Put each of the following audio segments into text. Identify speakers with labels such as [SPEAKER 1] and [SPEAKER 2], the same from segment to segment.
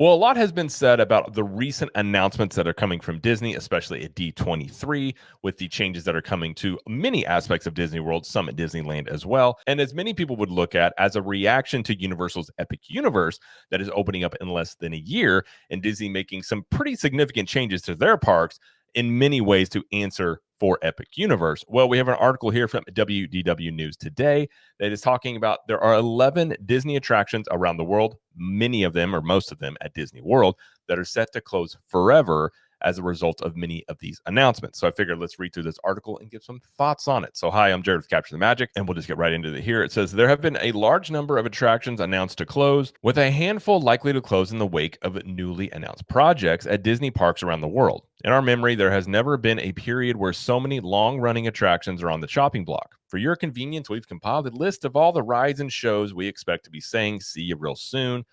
[SPEAKER 1] Well, a lot has been said about the recent announcements that are coming from Disney, especially at D23, with the changes that are coming to many aspects of Disney World, some at Disneyland as well. And as many people would look at as a reaction to Universal's Epic Universe that is opening up in less than a year, and Disney making some pretty significant changes to their parks in many ways to answer for Epic Universe. Well, we have an article here from WDW News today that is talking about there are 11 Disney attractions around the world, many of them or most of them at Disney World, that are set to close forever as a result of many of these announcements. So I figured let's read through this article and give some thoughts on it. So hi, I'm Jared with Capture the Magic, and we'll just get right into it here. It says there have been a large number of attractions announced to close, with a handful likely to close in the wake of newly announced projects at Disney parks around the world. In our memory, there has never been a period where so many long-running attractions are on the chopping block. For your convenience, we've compiled a list of all the rides and shows we expect to be saying see you real soon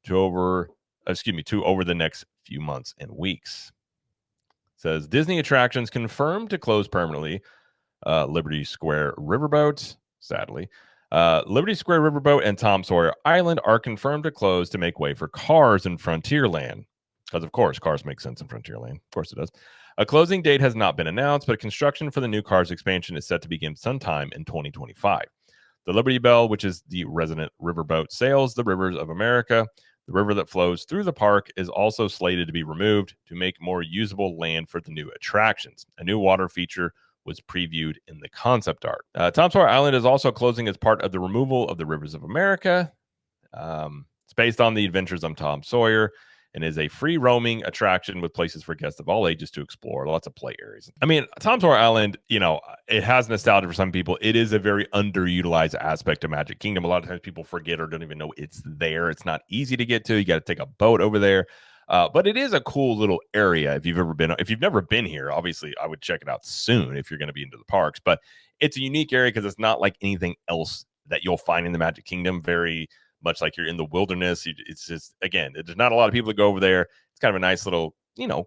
[SPEAKER 1] to over the next few months and weeks. Says Disney attractions confirmed to close permanently. Liberty Square Riverboat, sadly. Liberty Square Riverboat and Tom Sawyer Island are confirmed to close to make way for Cars in Frontierland. Because, of course, Cars makes sense in Frontierland. Of course it does. A closing date has not been announced, but construction for the new Cars expansion is set to begin sometime in 2025. The Liberty Bell, which is the resident riverboat, sails the rivers of America. The river that flows through the park is also slated to be removed to make more usable land for the new attractions. A new water feature was previewed in the concept art. Tom Sawyer Island is also closing as part of the removal of the rivers of America. It's based on the adventures of Tom Sawyer and is a free roaming attraction with places for guests of all ages to explore, lots of play areas. I mean, Tom Sawyer Island, it has nostalgia for some people. It is a very underutilized aspect of Magic Kingdom. A lot of times people forget or don't even know it's there. It's not easy to get to. You got to take a boat over there. But it is a cool little area if you've never been here. Obviously, I would check it out soon if you're going to be into the parks. But it's a unique area because it's not like anything else that you'll find in the Magic Kingdom. Very much like you're in the wilderness. It's just, again, there's not a lot of people that go over there. It's kind of a nice little,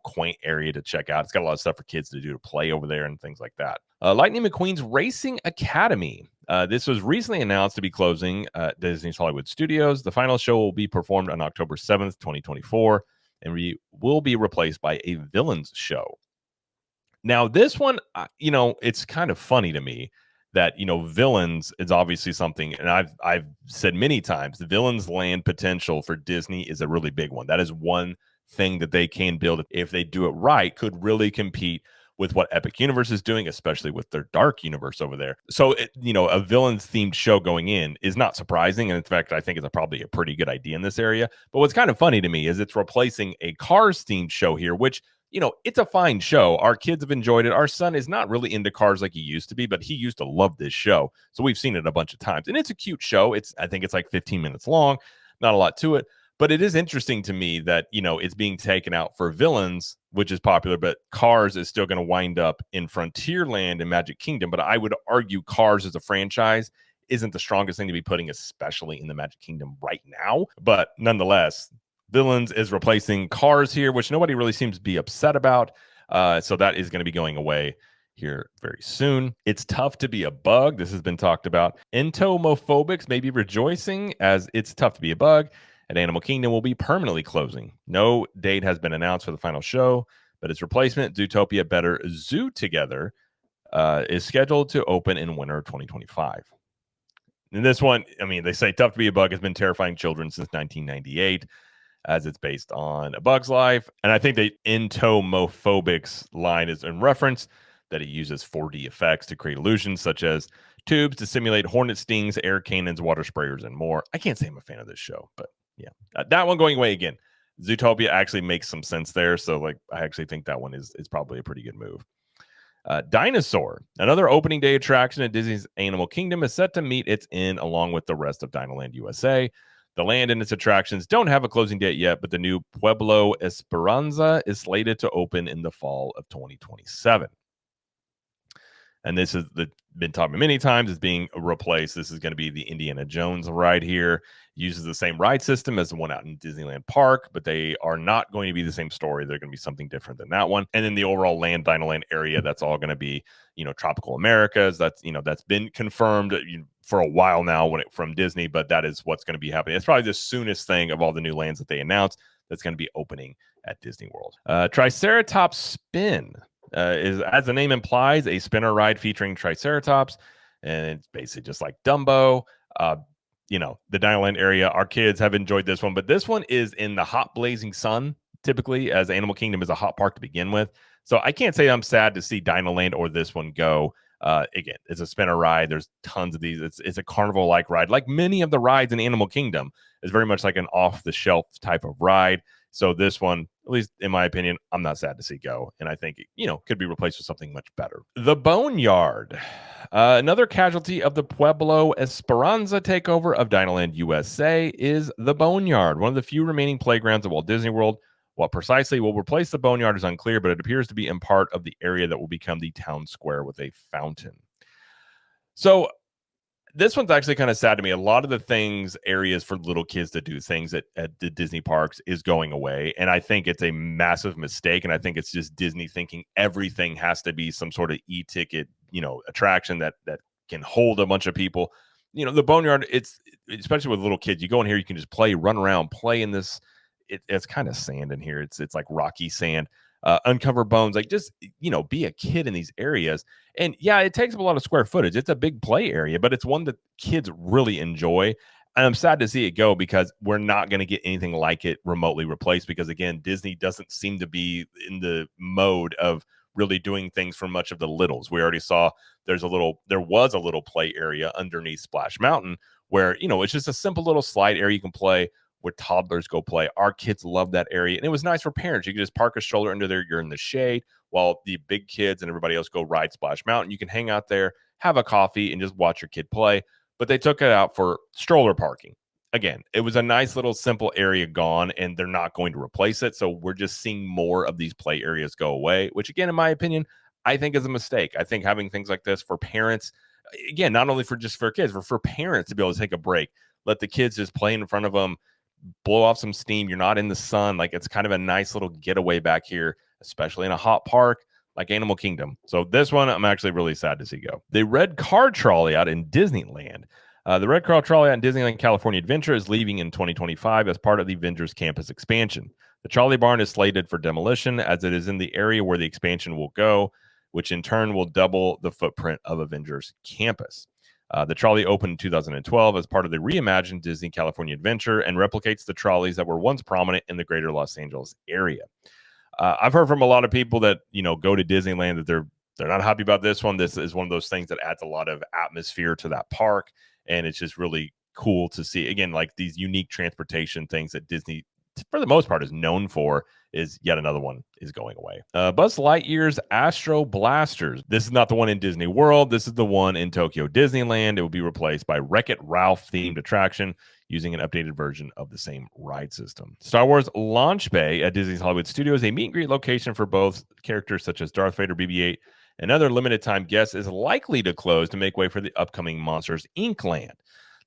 [SPEAKER 1] quaint area to check out. It's got a lot of stuff for kids to do, to play over there and things like that. Lightning McQueen's Racing Academy. This was recently announced to be closing Disney's Hollywood Studios. The final show will be performed on October 7th, 2024, and we will be replaced by a villains show. Now, this one, it's kind of funny to me that villains is obviously something, and I've said many times, the villains land potential for Disney is a really big one. That is one thing that they can build, if they do it right, could really compete with what Epic Universe is doing, especially with their dark universe over there. So a villains themed show going in is not surprising, and in fact I think it's probably a pretty good idea in this area. But what's kind of funny to me is it's replacing a Cars themed show here, which it's a fine show. Our kids have enjoyed it. Our son is not really into cars like he used to be, but he used to love this show. So we've seen it a bunch of times. And it's a cute show. I think it's like 15 minutes long, not a lot to it. But it is interesting to me that, it's being taken out for villains, which is popular, but Cars is still going to wind up in Frontierland and Magic Kingdom. But I would argue Cars as a franchise isn't the strongest thing to be putting, especially in the Magic Kingdom right now. But nonetheless, Villains is replacing Cars here, which nobody really seems to be upset about. So that is going to be going away here very soon. It's tough to be a bug. This has been talked about. Entomophobics may be rejoicing, as it's tough to be a bug, and Animal Kingdom will be permanently closing. No date has been announced for the final show, but its replacement, Zootopia Better Zoo Together, is scheduled to open in winter 2025. And this one, they say tough to be a bug has been terrifying children since 1998. As it's based on A Bug's Life. And I think the entomophobics line is in reference that it uses 4D effects to create illusions, such as tubes to simulate hornet stings, air cannons, water sprayers, and more. I can't say I'm a fan of this show, but yeah. That one going away again. Zootopia actually makes some sense there. So I actually think that one is probably a pretty good move. Dinosaur, another opening day attraction at Disney's Animal Kingdom, is set to meet its end along with the rest of Dinoland USA. The land and its attractions don't have a closing date yet, but the new Pueblo Esperanza is slated to open in the fall of 2027. And this has been talked about many times as being replaced. This is going to be the Indiana Jones ride here. Uses the same ride system as the one out in Disneyland Park, but they are not going to be the same story. They're going to be something different than that one. And then the overall land Dinoland area, that's all going to be, tropical Americas. That's been confirmed for a while now from Disney, but that is what's going to be happening. It's probably the soonest thing of all the new lands that they announced that's going to be opening at Disney World. Triceratops Spin is, as the name implies, a spinner ride featuring Triceratops, and it's basically just like Dumbo. The Dinoland area, our kids have enjoyed this one, but this one is in the hot blazing sun, typically, as Animal Kingdom is a hot park to begin with. So I can't say I'm sad to see Dinoland or this one go. Again, it's a spinner ride. There's tons of these. It's a carnival-like ride. Like many of the rides in Animal Kingdom, is very much like an off-the-shelf type of ride. So this one, at least in my opinion, I'm not sad to see go. And I think, could be replaced with something much better. The Boneyard. Another casualty of the Pueblo Esperanza takeover of Dinoland USA is the Boneyard, one of the few remaining playgrounds at Walt Disney World. What precisely will replace the Boneyard is unclear, but it appears to be in part of the area that will become the town square with a fountain. So this one's actually kind of sad to me. A lot of the areas for little kids to do things at the Disney parks is going away. And I think it's a massive mistake. And I think it's just Disney thinking everything has to be some sort of e-ticket, attraction that can hold a bunch of people. The Boneyard, it's especially with little kids, you go in here, you can just play, run around, play in this. It's kind of sand in here. It's like rocky sand. Uncover bones, like just be a kid in these areas. And yeah, it takes up a lot of square footage. It's a big play area, but it's one that kids really enjoy. And I'm sad to see it go because we're not going to get anything like it remotely replaced, because again, Disney doesn't seem to be in the mode of really doing things for much of the littles. We already saw there was a little play area underneath Splash Mountain where it's just a simple little slide area you can play where toddlers go play. Our kids love that area. And it was nice for parents. You can just park a stroller under there. You're in the shade while the big kids and everybody else go ride Splash Mountain. You can hang out there, have a coffee, and just watch your kid play. But they took it out for stroller parking. Again, it was a nice little simple area gone, and they're not going to replace it. So we're just seeing more of these play areas go away, which again, in my opinion, I think is a mistake. I think having things like this for parents, again, not only for kids, but for parents to be able to take a break, let the kids just play in front of them, blow off some steam. You're not in the sun. Like, it's kind of a nice little getaway back here, especially in a hot park like Animal Kingdom. So this one, I'm actually really sad to see go. The red car trolley out in Disneyland. The red car trolley out in Disneyland California Adventure is leaving in 2025 as part of the Avengers campus expansion. The trolley barn is slated for demolition as it is in the area where the expansion will go, which in turn will double the footprint of Avengers campus. The trolley opened in 2012 as part of the reimagined Disney California Adventure and replicates the trolleys that were once prominent in the greater Los Angeles area. I've heard from a lot of people that go to Disneyland that they're not happy about this one. This is one of those things that adds a lot of atmosphere to that park, and it's just really cool to see. Again, like these unique transportation things that Disney, for the most part, is known for, is yet another one is going away. Buzz Lightyear's Astro Blasters. This is not the one in Disney World. This is the one in Tokyo Disneyland. It will be replaced by Wreck-It Ralph themed attraction using an updated version of the same ride system. Star Wars Launch Bay at Disney's Hollywood Studios, a meet and greet location for both characters such as Darth Vader, BB-8, and other limited time guests, is likely to close to make way for the upcoming Monsters Inc. land.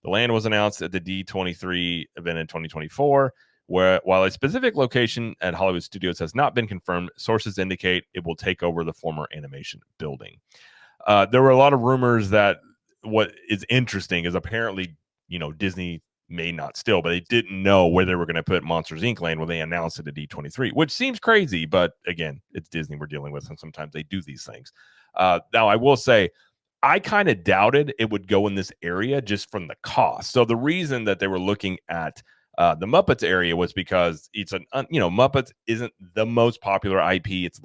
[SPEAKER 1] The land was announced at the D23 event in 2024. While a specific location at Hollywood Studios has not been confirmed, sources indicate it will take over the former animation building. There were a lot of rumors that what is interesting is apparently, Disney may not still, but they didn't know where they were going to put Monsters Inc. land when they announced it at D23, which seems crazy, but again, it's Disney we're dealing with, and sometimes they do these things. Now, I will say, I kind of doubted it would go in this area just from the cost. So the reason that they were looking at the Muppets area was because it's Muppets isn't the most popular IP. It's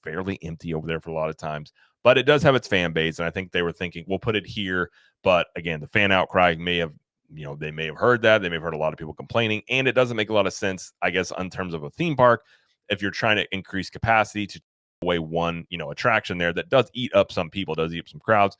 [SPEAKER 1] fairly empty over there for a lot of times, but it does have its fan base, and I think they were thinking we'll put it here. But again, the fan outcry may have, they may have heard that. They may have heard a lot of people complaining, and it doesn't make a lot of sense, I guess, in terms of a theme park, if you're trying to increase capacity to away one, attraction there that does eat up some people, does eat up some crowds,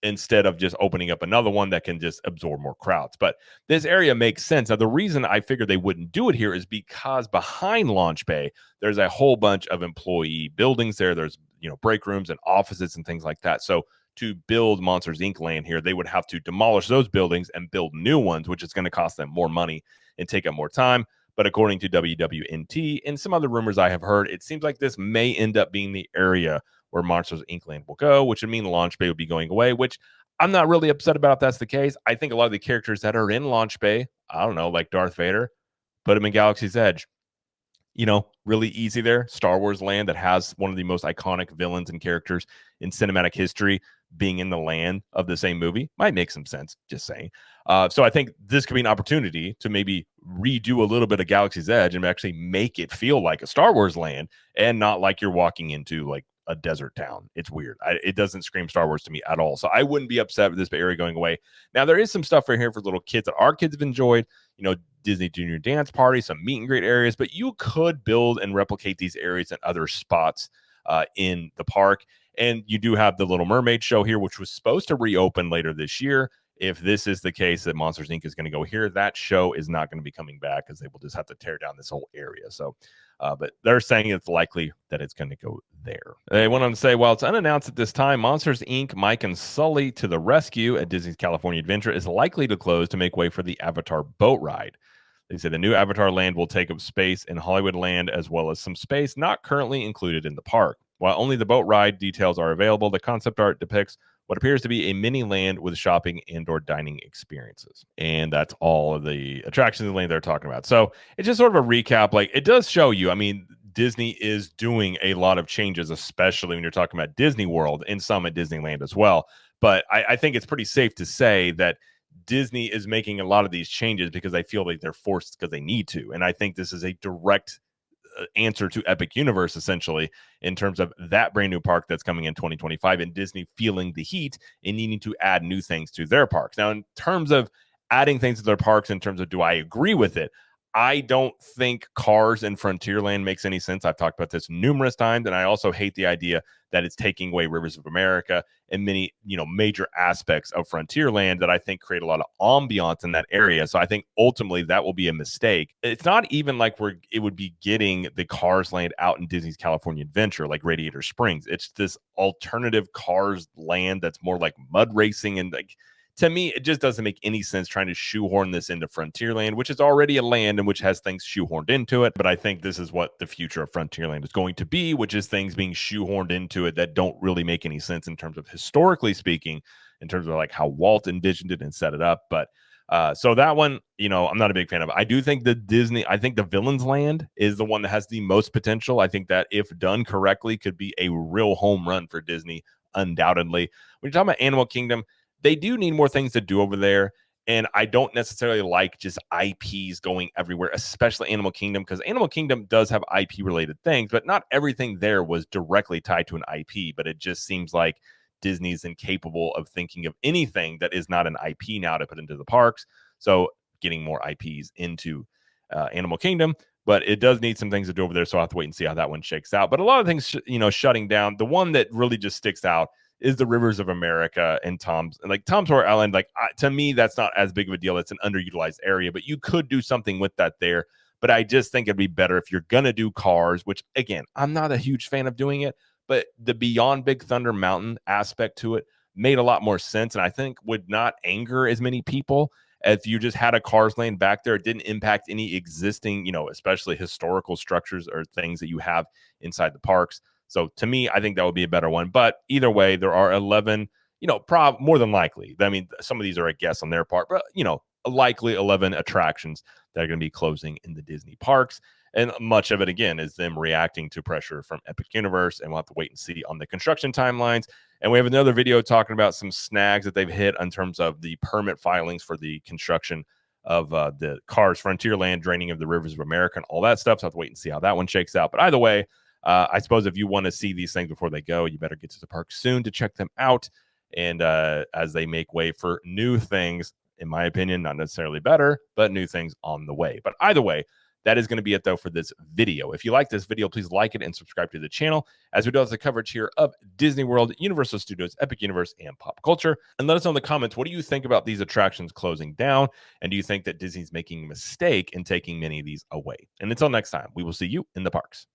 [SPEAKER 1] instead of just opening up another one that can just absorb more crowds. But this area makes sense. Now, the reason I figured they wouldn't do it here is because behind Launch Bay, there's a whole bunch of employee buildings there. There's, break rooms and offices and things like that. So to build Monsters Inc. land here, they would have to demolish those buildings and build new ones, which is going to cost them more money and take up more time. But according to WWNT and some other rumors I have heard, it seems like this may end up being the area where Monsters Inc. land will go, which would mean Launch Bay would be going away, which I'm not really upset about if that's the case. I think a lot of the characters that are in Launch Bay, I don't know, like Darth Vader, put him in Galaxy's Edge. really easy there. Star Wars land that has one of the most iconic villains and characters in cinematic history being in the land of the same movie might make some sense. Just saying. So I think this could be an opportunity to maybe redo a little bit of Galaxy's Edge and actually make it feel like a Star Wars land and not like you're walking into like a desert town. It's weird. It doesn't scream Star Wars to me at all. So I wouldn't be upset with this area going away. Now, there is some stuff for here for little kids that our kids have enjoyed, Disney Junior Dance Party, some meet and greet areas, but you could build and replicate these areas in other spots in the park. And you do have the Little Mermaid show here, which was supposed to reopen later this year. If this is the case that Monsters Inc. is going to go here, that show is not going to be coming back because they will just have to tear down this whole area. So, but they're saying it's likely that it's going to go there. They went on to say, while it's unannounced at this time, Monsters Inc. Mike and Sully to the Rescue at Disney's California Adventure is likely to close to make way for the Avatar boat ride. They say the new Avatar land will take up space in Hollywood Land as well as some space not currently included in the park. While only the boat ride details are available, the concept art depicts what appears to be a mini land with shopping and/or dining experiences. And that's all of the attractions in the land they're talking about. So it's just sort of a recap. Like, it does show you, I mean, Disney is doing a lot of changes, especially when you're talking about Disney World and some at Disneyland as well. But I think it's pretty safe to say that Disney is making a lot of these changes because they feel like they're forced because they need to. And I think this is a direct answer to Epic Universe, essentially, in terms of that brand new park that's coming in 2025 and Disney feeling the heat and needing to add new things to their parks. Now, in terms of adding things to their parks, in terms of do I agree with it, I don't think Cars and Frontierland makes any sense. I've talked about this numerous times, and I also hate the idea that it's taking away Rivers of America and many, major aspects of Frontierland that I think create a lot of ambiance in that area. So I think ultimately that will be a mistake. It's not even like it would be getting the Cars land out in Disney's California Adventure, like Radiator Springs. It's this alternative Cars land that's more like mud racing, and like, to me, it just doesn't make any sense trying to shoehorn this into Frontierland, which is already a land and which has things shoehorned into it. But I think this is what the future of Frontierland is going to be, which is things being shoehorned into it that don't really make any sense in terms of historically speaking, in terms of like how Walt envisioned it and set it up. But so that one, I'm not a big fan of. I do think I think the Villains Land is the one that has the most potential. I think that if done correctly, could be a real home run for Disney, undoubtedly. When you're talking about Animal Kingdom, they do need more things to do over there. And I don't necessarily like just IPs going everywhere, especially Animal Kingdom, because Animal Kingdom does have IP related things, but not everything there was directly tied to an IP. But it just seems like Disney's incapable of thinking of anything that is not an IP now to put into the parks. So getting more IPs into Animal Kingdom, but it does need some things to do over there. So I'll have to wait and see how that one shakes out. But a lot of things, shutting down. The one that really just sticks out is the Rivers of America and Tom's Sawyer Island. Like, to me, that's not as big of a deal. It's an underutilized area, but you could do something with that there. But I just think it'd be better if you're going to do Cars, which, again, I'm not a huge fan of doing it, but the Beyond Big Thunder Mountain aspect to it made a lot more sense, and I think would not anger as many people if you just had a Cars lane back there. It didn't impact any existing, especially historical structures or things that you have inside the parks. So to me, I think that would be a better one. But either way, there are 11, more than likely. I mean, some of these are a guess on their part, but, likely 11 attractions that are going to be closing in the Disney parks. And much of it, again, is them reacting to pressure from Epic Universe. And we'll have to wait and see on the construction timelines. And we have another video talking about some snags that they've hit in terms of the permit filings for the construction of the Cars Frontierland, draining of the Rivers of America, and all that stuff. So I'll have to wait and see how that one shakes out. But either way, I suppose if you want to see these things before they go, you better get to the park soon to check them out. And as they make way for new things, in my opinion, not necessarily better, but new things on the way. But either way, that is going to be it, though, for this video. If you like this video, please like it and subscribe to the channel, as we do have the coverage here of Disney World, Universal Studios, Epic Universe, and pop culture. And let us know in the comments, what do you think about these attractions closing down? And do you think that Disney's making a mistake in taking many of these away? And until next time, we will see you in the parks.